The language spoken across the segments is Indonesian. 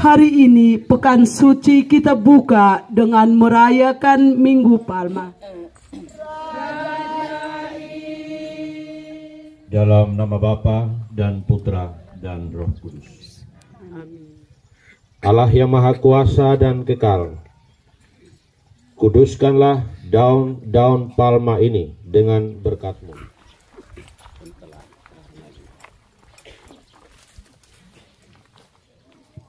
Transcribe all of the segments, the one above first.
Hari ini pekan suci kita buka dengan merayakan Minggu Palma. Dalam nama Bapa dan Putra dan Roh Kudus. Amin. Allah yang Maha Kuasa dan Kekal, kuduskanlah daun-daun palma ini dengan berkat-Mu.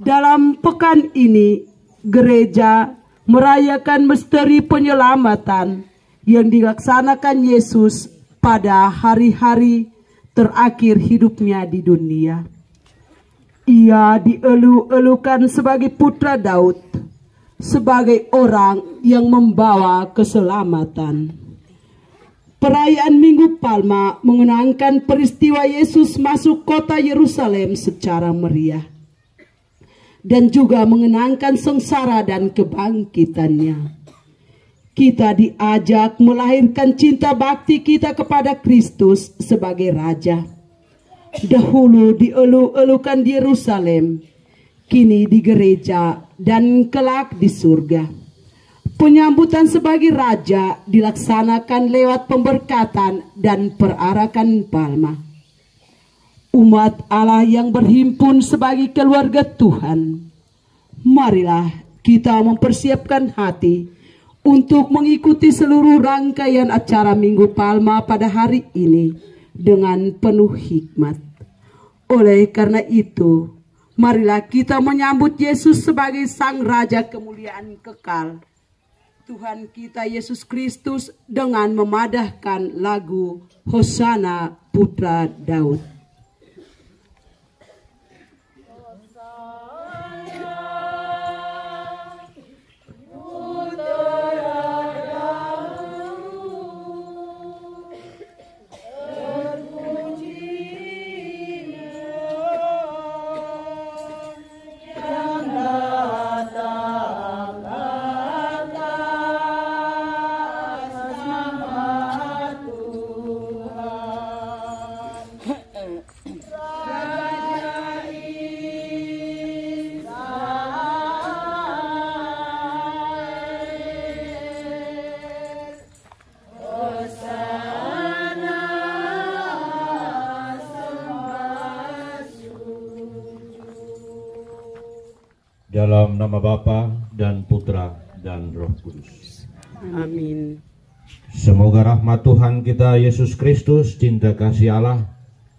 Dalam pekan ini, gereja merayakan misteri penyelamatan yang dilaksanakan Yesus pada hari-hari terakhir hidupnya di dunia. Ia dielu-elukan sebagai putra Daud, sebagai orang yang membawa keselamatan. Perayaan Minggu Palma mengenangkan peristiwa Yesus masuk kota Yerusalem secara meriah, dan juga mengenangkan sengsara dan kebangkitannya. Kita diajak melahirkan cinta bakti kita kepada Kristus sebagai Raja. Dahulu dielu-elukan di Yerusalem, kini di gereja, dan kelak di surga. Penyambutan sebagai Raja dilaksanakan lewat pemberkatan dan perarakan palma. Umat Allah yang berhimpun sebagai keluarga Tuhan, marilah kita mempersiapkan hati untuk mengikuti seluruh rangkaian acara Minggu Palma pada hari ini dengan penuh hikmat. Oleh karena itu, marilah kita menyambut Yesus sebagai Sang Raja kemuliaan kekal, Tuhan kita Yesus Kristus, dengan memadahkan lagu Hosana Putra Daud. Dalam nama Bapa dan Putra dan Roh Kudus. Amin. Semoga rahmat Tuhan kita Yesus Kristus, cinta kasih Allah,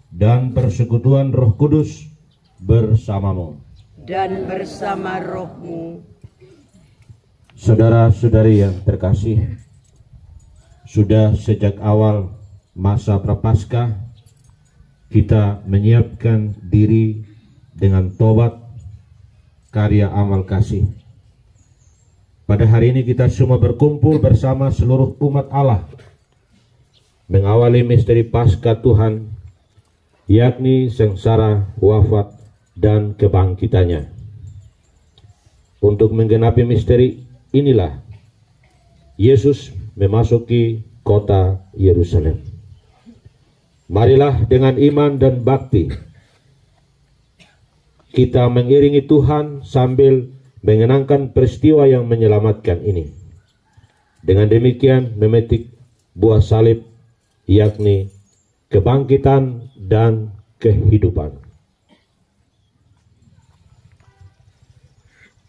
dan persekutuan Roh Kudus bersamamu Dan bersama rohmu. Saudara-saudari yang terkasih, sudah sejak awal masa Prapaskah kita menyiapkan diri dengan tobat, karya amal kasih. Pada hari ini kita semua berkumpul bersama seluruh umat Allah mengawali misteri Paskah Tuhan, yakni sengsara, wafat, dan kebangkitannya. Untuk menggenapi misteri inilah Yesus memasuki kota Yerusalem. Marilah dengan iman dan bakti kita mengiringi Tuhan sambil mengenangkan peristiwa yang menyelamatkan ini. Dengan demikian memetik buah salib, yakni kebangkitan dan kehidupan.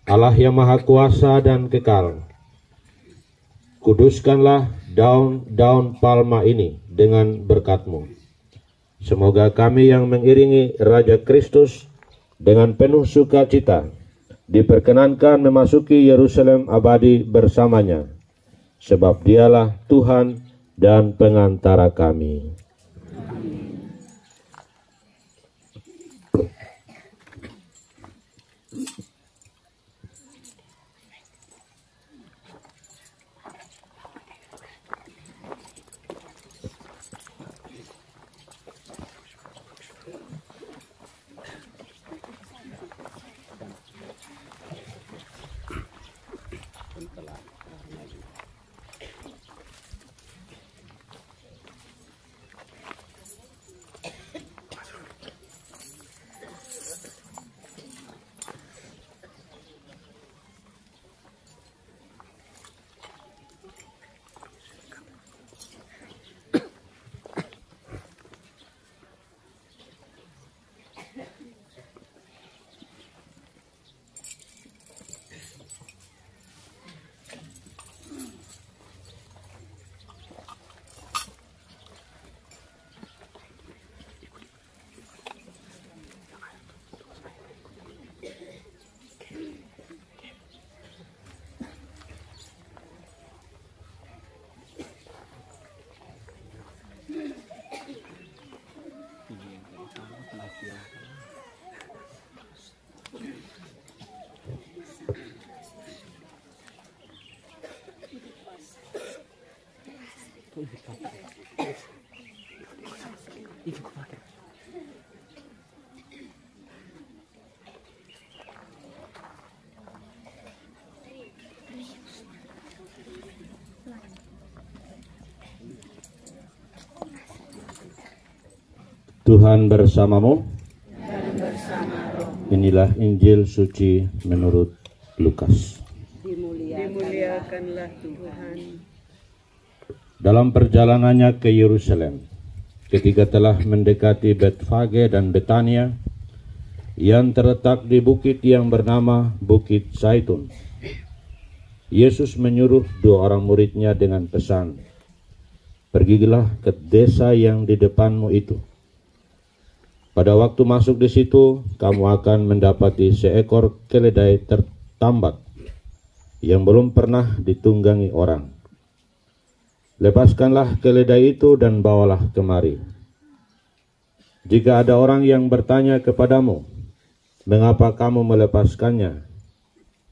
Allah yang Maha Kuasa dan Kekal, kuduskanlah daun-daun palma ini dengan berkat-Mu. Semoga kami yang mengiringi Raja Kristus dengan penuh sukacita diperkenankan memasuki Yerusalem abadi bersamanya, sebab Dialah Tuhan dan pengantara kami. Tuhan bersamamu. Inilah Injil suci menurut Lukas. Dimuliakanlah Tuhan. Dalam perjalanannya ke Yerusalem, ketika telah mendekati Betfage dan Betania, yang terletak di bukit yang bernama Bukit Zaitun, Yesus menyuruh 2 orang muridnya dengan pesan, "Pergilah ke desa yang di depanmu itu. Pada waktu masuk di situ, kamu akan mendapati seekor keledai tertambat yang belum pernah ditunggangi orang. Lepaskanlah keledai itu dan bawalah kemari. Jika ada orang yang bertanya kepadamu, 'Mengapa kamu melepaskannya?'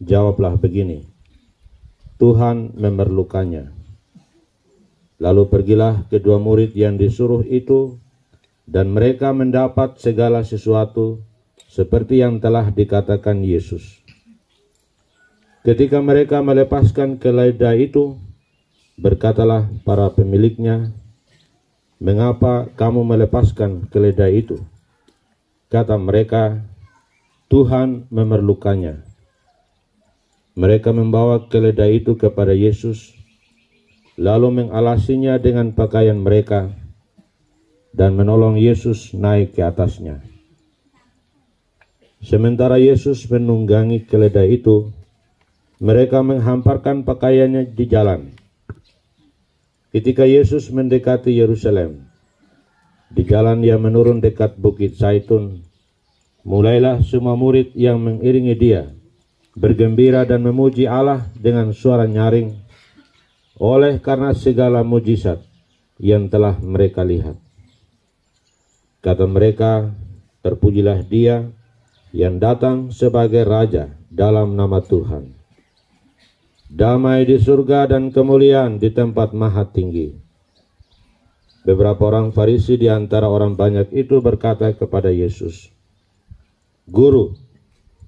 jawablah begini, 'Tuhan memerlukannya.' Lalu pergilah kedua murid yang disuruh itu, dan mereka mendapat segala sesuatu seperti yang telah dikatakan Yesus. Ketika mereka melepaskan keledai itu, berkatalah para pemiliknya, 'Mengapa kamu melepaskan keledai itu?' Kata mereka, 'Tuhan memerlukannya.' Mereka membawa keledai itu kepada Yesus, lalu mengalasinya dengan pakaian mereka, dan menolong Yesus naik ke atasnya. Sementara Yesus menunggangi keledai itu, mereka menghamparkan pakaiannya di jalan. Ketika Yesus mendekati Yerusalem, di jalan yang menurun dekat Bukit Zaitun, mulailah semua murid yang mengiringi dia bergembira dan memuji Allah dengan suara nyaring, oleh karena segala mujizat yang telah mereka lihat. Kata mereka, "Terpujilah Dia yang datang sebagai Raja dalam nama Tuhan. Damai di surga dan kemuliaan di tempat maha tinggi." Beberapa orang Farisi di antara orang banyak itu berkata kepada Yesus, "Guru,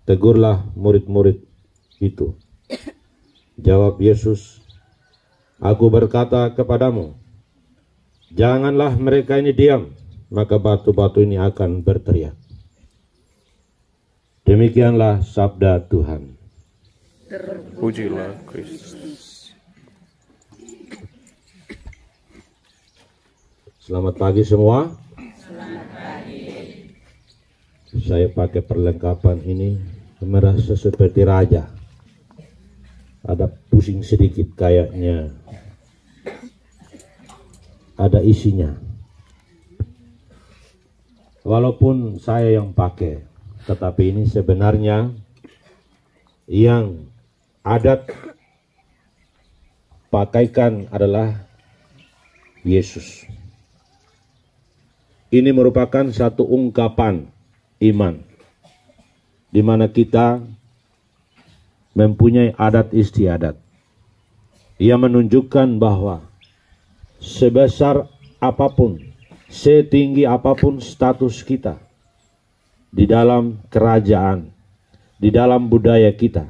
tegurlah murid-murid itu." Jawab Yesus, "Aku berkata kepadamu, janganlah mereka ini diam, maka batu-batu ini akan berteriak." Demikianlah sabda Tuhan. Terpujilah Kristus. Selamat pagi semua. Saya pakai perlengkapan ini merasa seperti raja. Ada pusing sedikit kayaknya. Ada isinya. Walaupun saya yang pakai, tetapi ini sebenarnya yang adat pakaikan adalah Yesus. Ini merupakan satu ungkapan iman, di mana kita mempunyai adat istiadat. Ia menunjukkan bahwa sebesar apapun, setinggi apapun status kita di dalam kerajaan, di dalam budaya kita,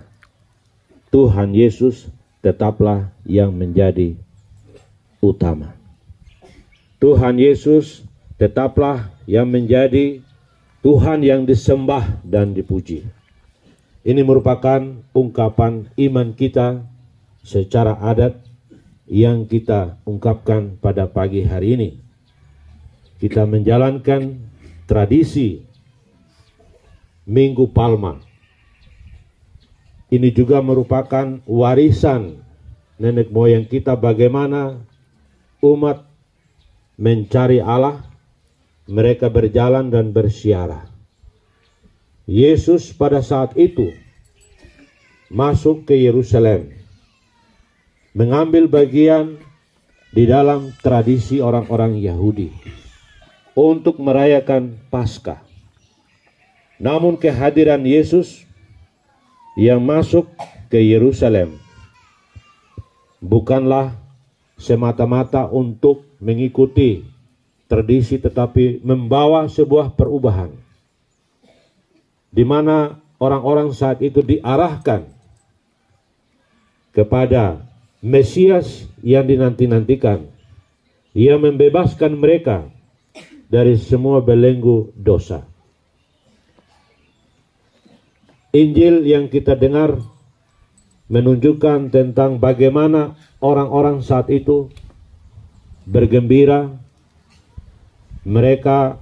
Tuhan Yesus tetaplah yang menjadi utama. Tuhan Yesus tetaplah yang menjadi Tuhan yang disembah dan dipuji. Ini merupakan ungkapan iman kita secara adat yang kita ungkapkan pada pagi hari ini. Kita menjalankan tradisi Minggu Palma. Ini juga merupakan warisan nenek moyang kita, bagaimana umat mencari Allah, mereka berjalan dan bersiarah. Yesus pada saat itu masuk ke Yerusalem, mengambil bagian di dalam tradisi orang-orang Yahudi untuk merayakan Paskah. Namun kehadiran Yesus yang masuk ke Yerusalem bukanlah semata-mata untuk mengikuti tradisi, tetapi membawa sebuah perubahan, di mana orang-orang saat itu diarahkan kepada Mesias yang dinanti-nantikan. Ia membebaskan mereka dari semua belenggu dosa. Injil yang kita dengar menunjukkan tentang bagaimana orang-orang saat itu bergembira, mereka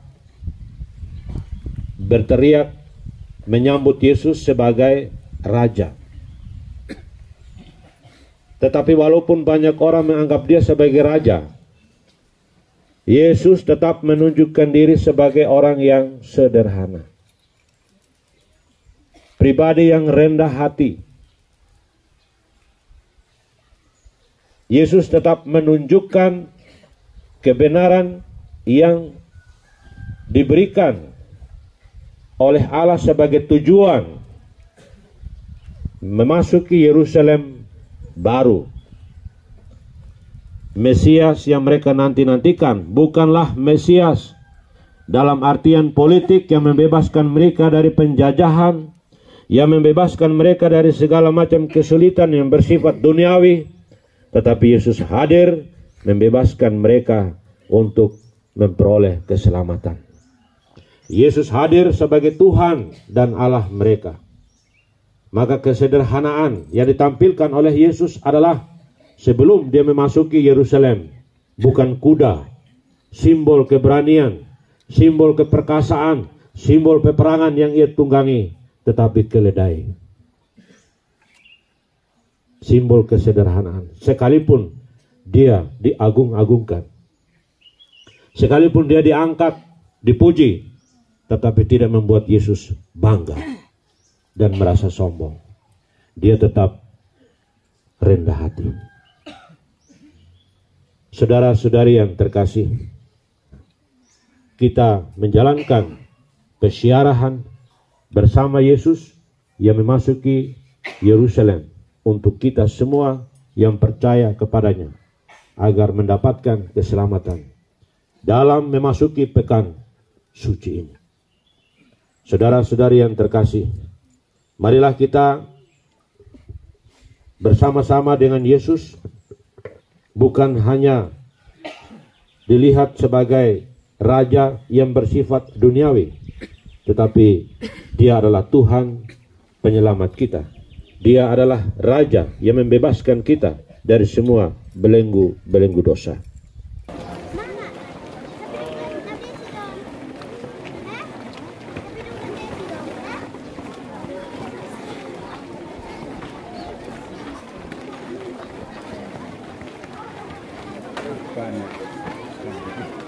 berteriak menyambut Yesus sebagai Raja. Tetapi walaupun banyak orang menganggap dia sebagai Raja, Yesus tetap menunjukkan diri sebagai orang yang sederhana, pribadi yang rendah hati. Yesus tetap menunjukkan kebenaran yang diberikan oleh Allah sebagai tujuan memasuki Yerusalem baru. Mesias yang mereka nanti-nantikan bukanlah Mesias dalam artian politik yang membebaskan mereka dari penjajahan, yang membebaskan mereka dari segala macam kesulitan yang bersifat duniawi, tetapi Yesus hadir membebaskan mereka untuk memperoleh keselamatan. Yesus hadir sebagai Tuhan dan Allah mereka. Maka kesederhanaan yang ditampilkan oleh Yesus adalah sebelum dia memasuki Yerusalem, bukan kuda, simbol keberanian, simbol keperkasaan, simbol peperangan yang ia tunggangi, tetapi keledai, simbol kesederhanaan. Sekalipun dia diagung-agungkan, sekalipun dia diangkat, dipuji, tetapi tidak membuat Yesus bangga dan merasa sombong. Dia tetap rendah hati. Saudara-saudari yang terkasih, kita menjalankan peziarahan bersama Yesus yang memasuki Yerusalem untuk kita semua yang percaya kepadanya agar mendapatkan keselamatan dalam memasuki pekan suci ini. Saudara-saudari yang terkasih, marilah kita bersama-sama dengan Yesus bukan hanya dilihat sebagai Raja yang bersifat duniawi, tetapi dia adalah Tuhan penyelamat kita. Dia adalah Raja yang membebaskan kita dari semua belenggu dosa. Banyak.